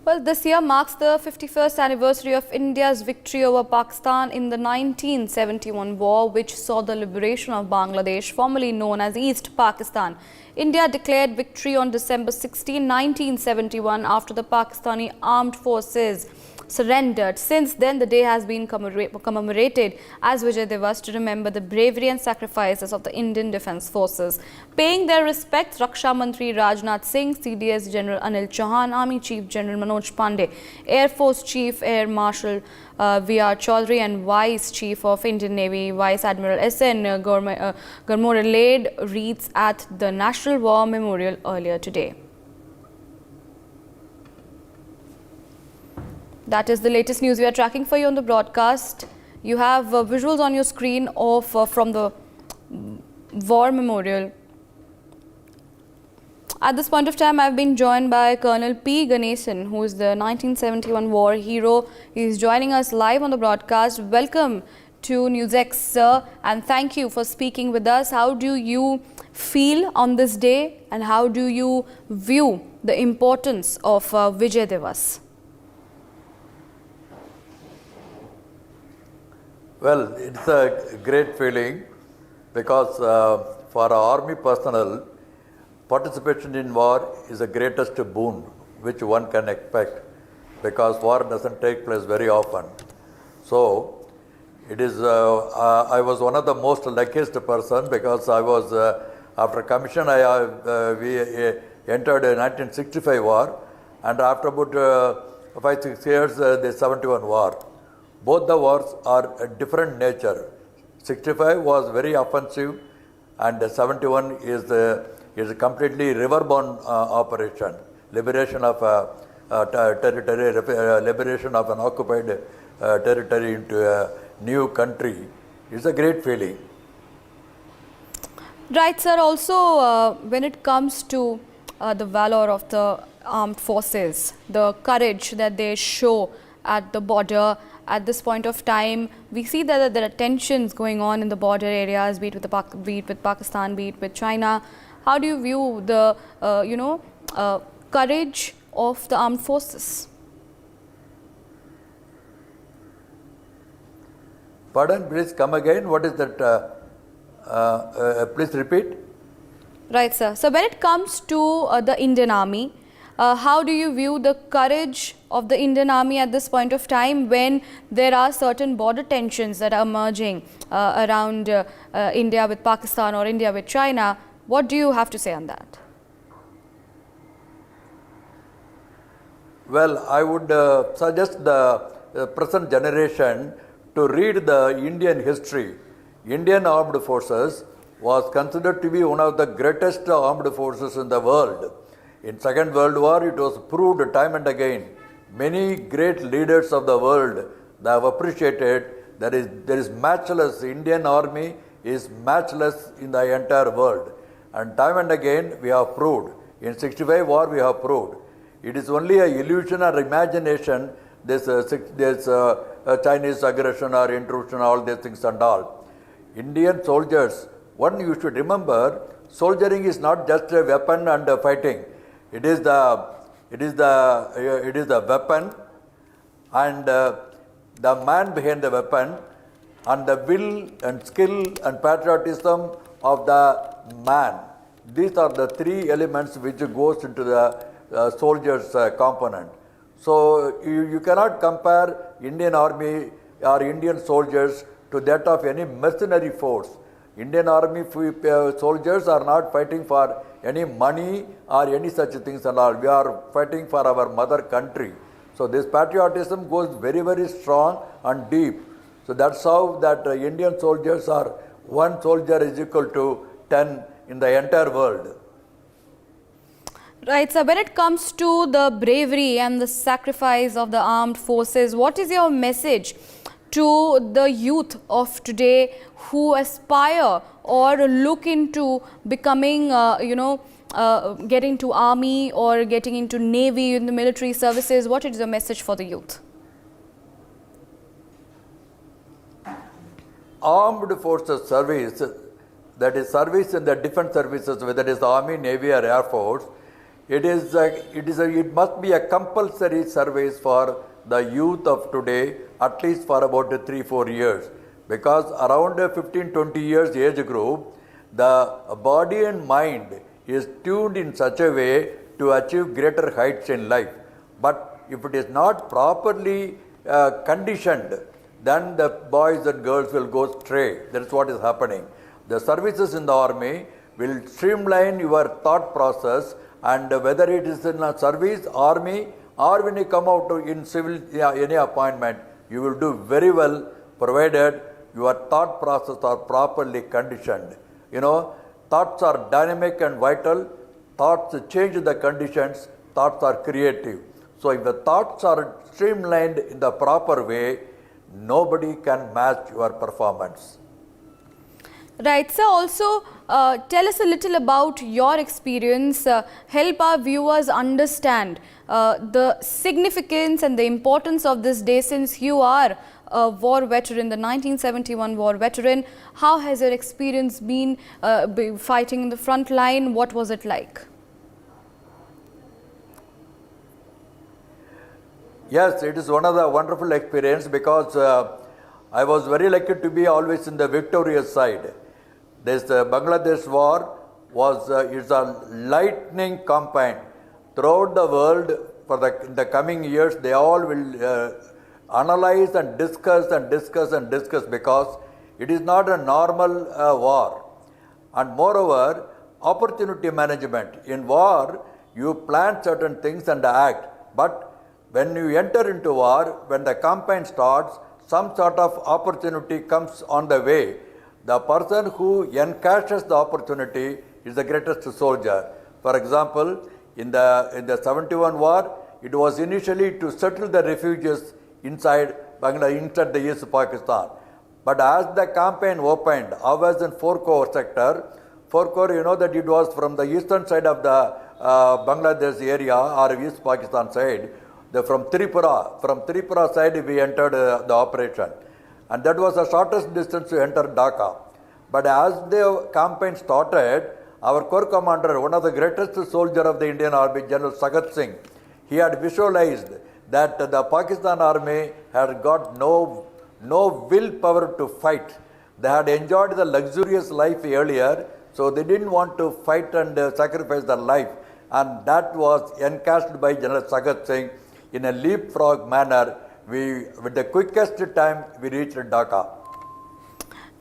Well, this year marks the 51st anniversary of India's victory over Pakistan in the 1971 war, which saw the liberation of Bangladesh, formerly known as East Pakistan. India declared victory on December 16, 1971, after the Pakistani armed forces surrendered. Since then, the day has been commemorated as Vijay Diwas to remember the bravery and sacrifices of the Indian Defence Forces. Paying their respects, Raksha Mantri Rajnath Singh, CDS General Anil Chauhan, Army Chief General Manoj Pandey, Air Force Chief Air Marshal V.R. Chaudhary and Vice Chief of Indian Navy Vice Admiral S.N. Gurmore laid wreaths at the National War Memorial earlier today. That is the latest news we are tracking for you on the broadcast. You have visuals on your screen of from the War Memorial. At this point of time, I've been joined by Colonel P. Ganesan, who is the 1971 war hero. He is joining us live on the broadcast. Welcome to NewsX, sir, and thank you for speaking with us. How do you feel on this day, and how do you view the importance of Vijay Diwas? Well, it's a great feeling because for our army personnel, participation in war is the greatest boon which one can expect, because war doesn't take place very often. So, it is. I was one of the most luckiest person, because I was after commission. We entered a 1965 war, and after about 5-6 years, the 71 war. Both the wars are a different nature. 65 was very offensive, and 71 is a completely riverborne operation, liberation of territory, liberation of an occupied territory into a new country. It's a great feeling. Right, sir. Also, when it comes to the valor of the armed forces, the courage that they show at the border, at this point of time, we see that there are tensions going on in the border areas, be it with Pakistan, be it with China. How do you view the, courage of the armed forces? Pardon, please come again. What is that? Please repeat. Right, sir. So when it comes to the Indian Army, how do you view the courage of the Indian Army at this point of time, when there are certain border tensions that are emerging around India with Pakistan or India with China? What do you have to say on that? Well, I would suggest the present generation to read the Indian history. Indian armed forces was considered to be one of the greatest armed forces in the world. In Second World War, it was proved time and again. Many great leaders of the world, they have appreciated there is matchless. Indian Army is matchless in the entire world. And time and again we have proved. In 65 war we have proved. It is only an illusion or imagination, this Chinese aggression or intrusion, all these things and all. Indian soldiers, one you should remember, soldiering is not just a weapon and fighting. It is the weapon, and the man behind the weapon, and the will and skill and patriotism of the man. These are the three elements which goes into the soldier's component. So you cannot compare Indian Army or Indian soldiers to that of any mercenary force. Indian Army soldiers are not fighting for any money or any such things and all. We are fighting for our mother country. So this patriotism goes very, very strong and deep. So that's how that Indian soldiers are, one soldier is equal to 10 in the entire world. Right, so when it comes to the bravery and the sacrifice of the armed forces, what is your message to the youth of today who aspire or look into becoming, getting to army or getting into navy in the military services? What is the message for the youth? Armed forces service, that is service in the different services, whether it is army, navy or air force, it must be a compulsory service for the youth of today, at least for about 3-4 years. Because around 15-20 years age group, the body and mind is tuned in such a way to achieve greater heights in life. But if it is not properly conditioned, then the boys and girls will go stray. That's what is happening. The services in the army will streamline your thought process, and whether it is in a service, army, or when you come out in civil, any appointment, you will do very well, provided your thought process are properly conditioned. You know, thoughts are dynamic and vital. Thoughts change the conditions. Thoughts are creative. So if the thoughts are streamlined in the proper way, nobody can match your performance. Right, sir. Also, tell us a little about your experience. Help our viewers understand the significance and the importance of this day, since you are a war veteran, the 1971 war veteran. How has your experience been fighting in the front line? What was it like? Yes, it is one of the wonderful experience, because I was very lucky to be always in the victorious side. This Bangladesh war was is a lightning campaign throughout the world. In the coming years, they all will analyze and discuss, because it is not a normal war. And moreover, opportunity management. In war, you plan certain things and act, but when you enter into war, when the campaign starts, some sort of opportunity comes on the way. The person who encashes the opportunity is the greatest soldier. For example, in the 71 war, it was initially to settle the refugees inside Bangladesh, inside the East Pakistan. But as the campaign opened, I was in 4-corps sector. 4-corps, you know that it was from the eastern side of the Bangladesh area, or East Pakistan side. From Tripura side, we entered the operation. And that was the shortest distance to enter Dhaka. But as the campaign started, our corps commander, one of the greatest soldier of the Indian Army, General Sagat Singh, he had visualized that the Pakistan Army had got no willpower to fight. They had enjoyed the luxurious life earlier, so they didn't want to fight and sacrifice their life. And that was encashed by General Sagat Singh in a leapfrog manner. With the quickest time, we reached Dhaka.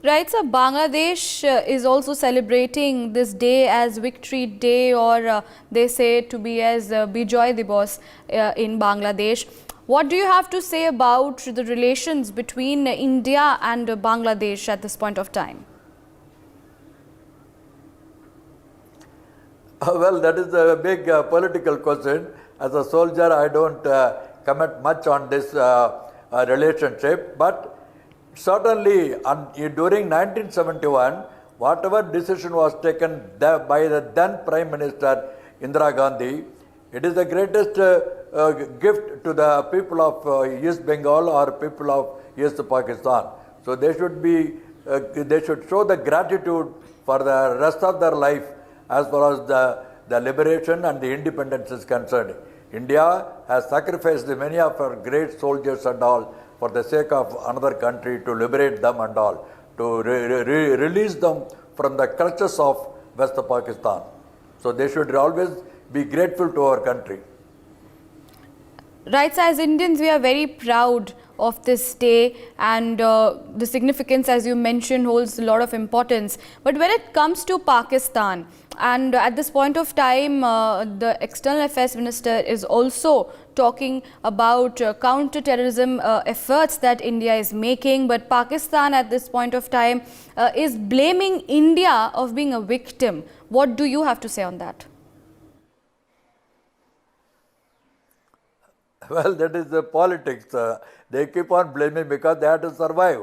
Right, so Bangladesh is also celebrating this day as Victory Day, or they say to be as Vijay Diwas in Bangladesh. What do you have to say about the relations between India and Bangladesh at this point of time? Well, that is a big political question. As a soldier, I don't comment much on this relationship, but certainly during 1971, whatever decision was taken by the then Prime Minister Indira Gandhi, it is the greatest gift to the people of East Bengal or people of East Pakistan. So they should show the gratitude for the rest of their life as far as the liberation and the independence is concerned. India has sacrificed many of our great soldiers and all for the sake of another country, to liberate them and all, to release them from the clutches of West Pakistan. So they should always be grateful to our country. Right, so as Indians, we are very proud of this day, and the significance, as you mentioned, holds a lot of importance. But when it comes to Pakistan, and at this point of time, the External Affairs Minister is also talking about counter-terrorism efforts that India is making, but Pakistan at this point of time is blaming India of being a victim. What do you have to say on that? Well, that is the politics. They keep on blaming because they have to survive.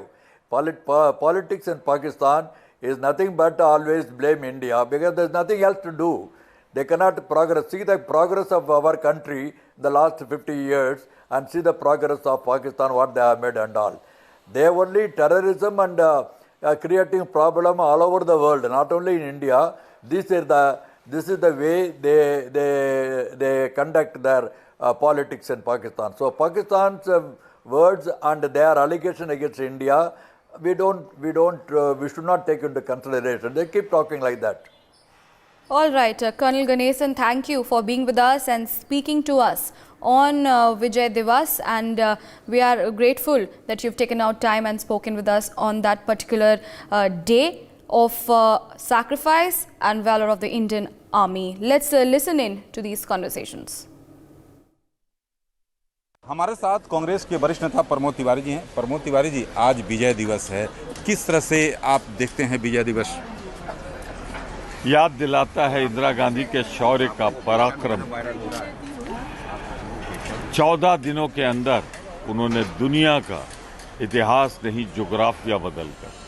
Politics in Pakistan is nothing but always blame India, because there is nothing else to do. They cannot progress. See the progress of our country in the last 50 years and see the progress of Pakistan, what they have made and all. They have only terrorism and creating problem all over the world, not only in India. These are This is the way they conduct their politics in Pakistan. So Pakistan's words and their allegation against India, we should not take into consideration. They keep talking like that. All right, Colonel Ganesan, thank you for being with us and speaking to us on Vijay Diwas, and we are grateful that you've taken out time and spoken with us on that particular day of sacrifice and valor of the Indian Army. Let's listen in to these conversations. हमारे साथ कांग्रेस के वरिष्ठ नेता प्रमोद तिवारी जी हैं। प्रमोद तिवारी जी, आज विजय दिवस है, किस तरह से आप देखते हैं विजय दिवस? याद दिलाता है इंदिरा गांधी के शौर्य का पराक्रम। 14 दिनों के अंदर उन्होंने दुनिया का इतिहास नहीं, ज्योग्राफिया बदलकर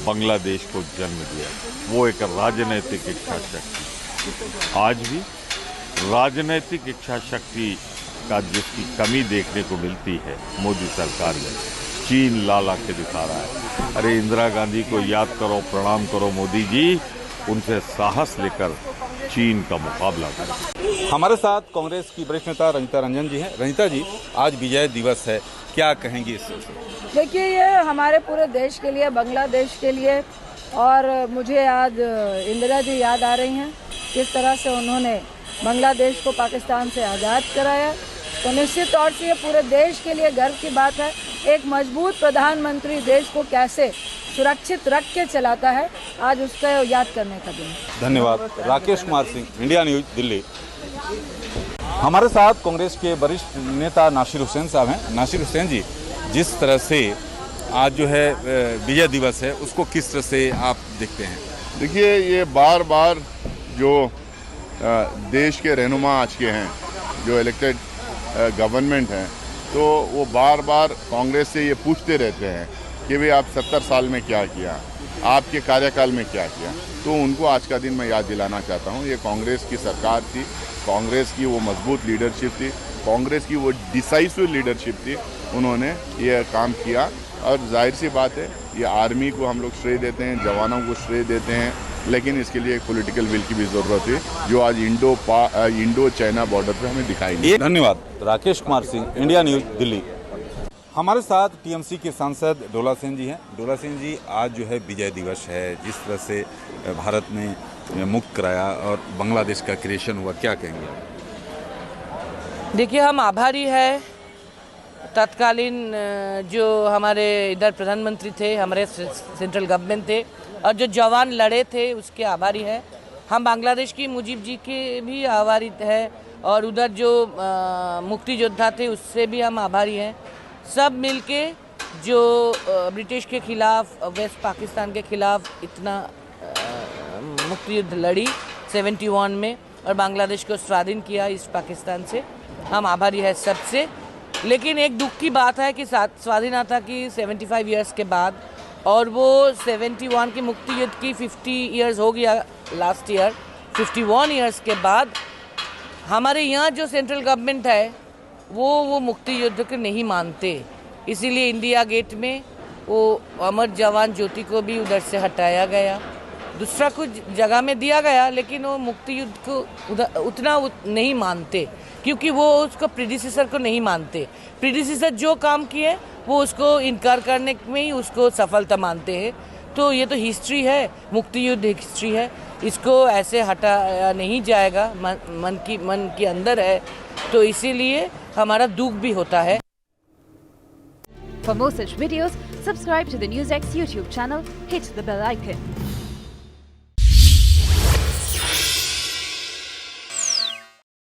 बांग्लादेश को जन्म दिया। वो एक राजनीतिक इच्छा शक्ति, आज भी राजनीतिक इच्छा शक्ति का जिसकी कमी देखने को मिलती है मोदी सरकार में, चीन लाला के दिखा रहा है। अरे इंदिरा गांधी को याद करो, प्रणाम करो मोदी जी, उनसे साहस लेकर चीन का मुकाबला करें। हमारे साथ कांग्रेस की वरिष्ठ नेता रंजिता रंजन जी हैं। रंजिता जी, आज विजय दिवस है, क्या कहेंगी इससे? देखिए, ये हमारे पूरे देश के लिए, बांग्लादेश के लिए, और मुझे आज इंदिरा जी याद आ रही हैं किस तरह से उन्होंने बांग्लादेश को पाकिस्तान से आज़ाद कराया। तो निश्चित तौर से ये पूरे देश के लिए गर्व की बात है। एक मजबूत प्रधानमंत्री देश को कैसे सुरक्षित रख के चलाता है, आज उसका याद करने का दिन। धन्यवाद। Rakesh Kumar Singh, India news, Delhi. हमारे साथ कांग्रेस के वरिष्ठ नेता नासिर हुसैन साहब हैं। नासिर हुसैन जी, जिस तरह से आज जो है विजय दिवस है, उसको किस तरह से आप देखते हैं? देखिए, ये बार बार जो देश के रहनुमा आज के हैं, जो इलेक्टेड गवर्नमेंट हैं, तो वो बार बार कांग्रेस से ये पूछते रहते हैं कि भाई आप 70 साल में क्या किया, आपके कार्यकाल में क्या किया। तो उनको आज का दिन मैं याद दिलाना चाहता हूँ। ये कांग्रेस की सरकार थी, कांग्रेस की वो मजबूत लीडरशिप थी, कांग्रेस की वो डिसाइसिव लीडरशिप थी। उन्होंने ये काम किया, और जाहिर सी बात है, ये आर्मी को हम लोग श्रेय देते हैं, जवानों को श्रेय देते हैं, लेकिन इसके लिए एक पॉलिटिकल विल की भी ज़रूरत है, जो आज इंडो चाइना बॉर्डर पे हमें दिखाई नहीं। धन्यवाद। Rakesh Kumar Singh, India news, Delhi. हमारे साथ टीएमसी के सांसद डोला सेन जी हैं। डोला सेन जी, आज जो है विजय दिवस है, जिस तरह से भारत ने मुक्त कराया और बांग्लादेश का क्रिएशन हुआ, क्या कहेंगे? देखिए, हम आभारी हैं तत्कालीन जो हमारे इधर प्रधानमंत्री थे, हमारे सेंट्रल गवर्नमेंट थे, और जो जवान लड़े थे उसके आभारी हैं। हम बांग्लादेश की मुजीब जी के भी आभारी हैं, और उधर जो मुक्ति योद्धा थे उससे भी हम आभारी हैं। सब मिलके जो ब्रिटिश के खिलाफ, वेस्ट पाकिस्तान के खिलाफ इतना मुक्ति युद्ध लड़ी 71 में, और बांग्लादेश को स्वाधीन किया इस पाकिस्तान से, हम आभारी है सबसे। लेकिन एक दुख की बात है कि स्वाधीनता की 75 ईयर्स के बाद, और वो 71 की मुक्ति युद्ध की 50 ईयर्स हो गया लास्ट ईयर, 51 ईयर्स के बाद हमारे यहाँ जो सेंट्रल गवर्नमेंट है वो मुक्ति युद्ध को नहीं मानते। इसीलिए इंडिया गेट में वो अमर जवान ज्योति को भी उधर से हटाया गया, दूसरा कुछ जगह में दिया गया, लेकिन वो मुक्ति युद्ध को उतना नहीं मानते, क्योंकि वो उसको प्रीडिसेसर को नहीं मानते। प्रीडिसेसर जो काम किए वो उसको इनकार करने में ही उसको सफलता मानते हैं। तो ये तो हिस्ट्री है, मुक्ति युद्ध हिस्ट्री है, इसको ऐसे हटाया नहीं जाएगा, मन की अंदर है, तो इसीलिए हमारा दुख भी होता है। For more such videos, subscribe to the NewsX YouTube channel, hit the bell icon.